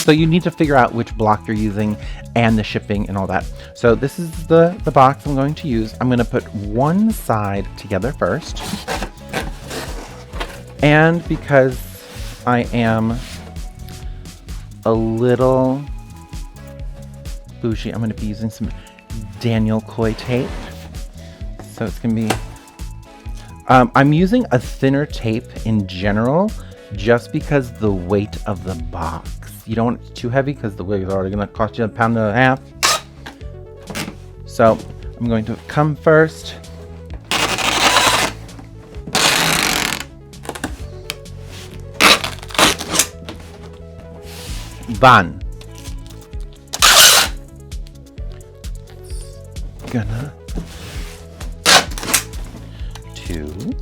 So you need to figure out which block you're using and the shipping and all that. So this is the box I'm going to use. I'm going to put one side together first. And because I am a little bougie, I'm going to be using some Daniel Koye tape. So it's going to be... I'm using a thinner tape in general, just because the weight of the box. You don't want it too heavy because the wig is already going to cost you £1.50. So I'm going to come first. One. Gonna. 2.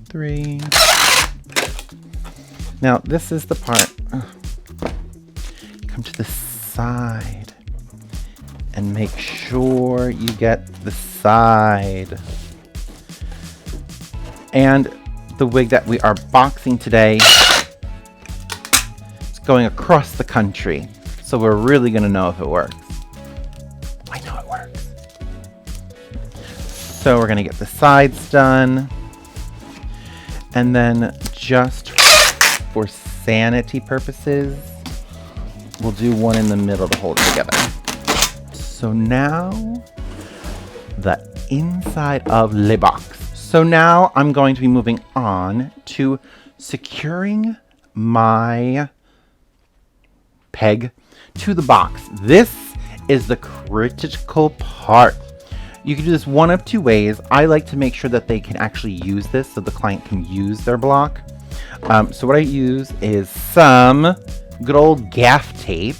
3. Now this is the part. Come to the side and make sure you get the side. And the wig that we are boxing today is going across the country, so we're really going to know if it works. I know it works. So we're going to get the sides done. And then just for sanity purposes, we'll do one in the middle to hold it together. So now the inside of the box. So now I'm going to be moving on to securing my peg to the box. This is the critical part. You can do this one of two ways. I like to make sure that they can actually use this so the client can use their block. So what I use is some good old gaff tape.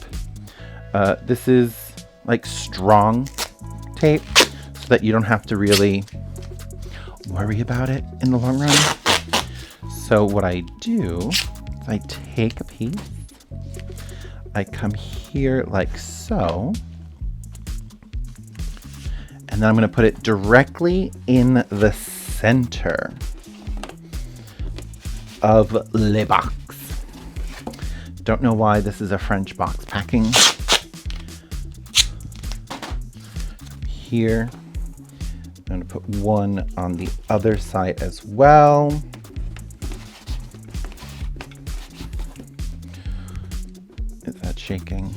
This is like strong tape so that you don't have to really worry about it in the long run. So what I do is I take a piece, I come here like so, and then I'm going to put it directly in the center of the box. Don't know why this is a French box packing. Here. I'm going to put one on the other side as well. Is that shaking?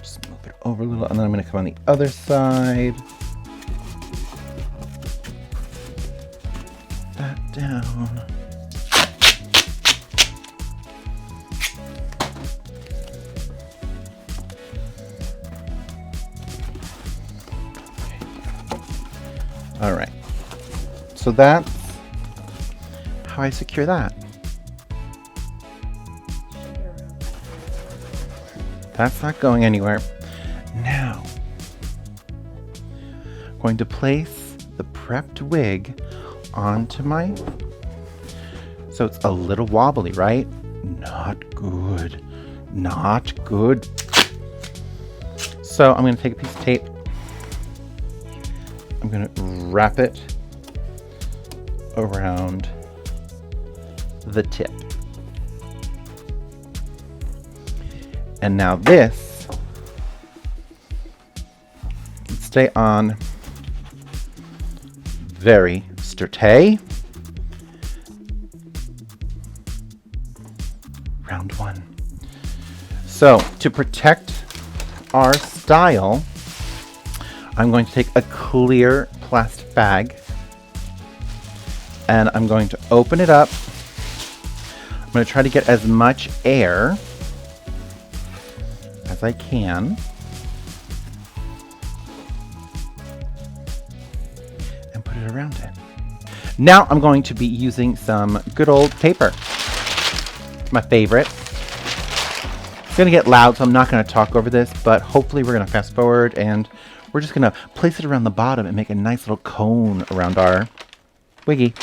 Just move it over a little, and then I'm going to come on the other side. That down. All right, so that's how I secure that. That's not going anywhere. Now, I'm going to place the prepped wig onto my, so it's a little wobbly, right? Not good, not good. So I'm going to take a piece of tape. I'm going to wrap it around the tip. And now this can stay on very sturdy. Round one. So to protect our style, I'm going to take a clear plastic bag and I'm going to open it up. I'm going to try to get as much air as I can and put it around it. Now I'm going to be using some good old paper. My favorite. It's going to get loud, so I'm not going to talk over this, but hopefully we're going to fast forward and we're just going to place it around the bottom and make a nice little cone around our wiggy.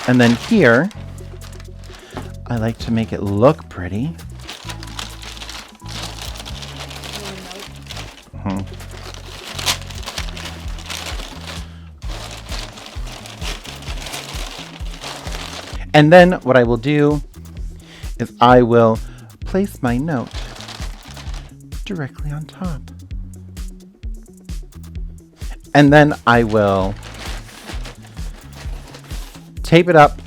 And then here, I like to make it look pretty. And then what I will do is I will place my note directly on top. And then I will tape it up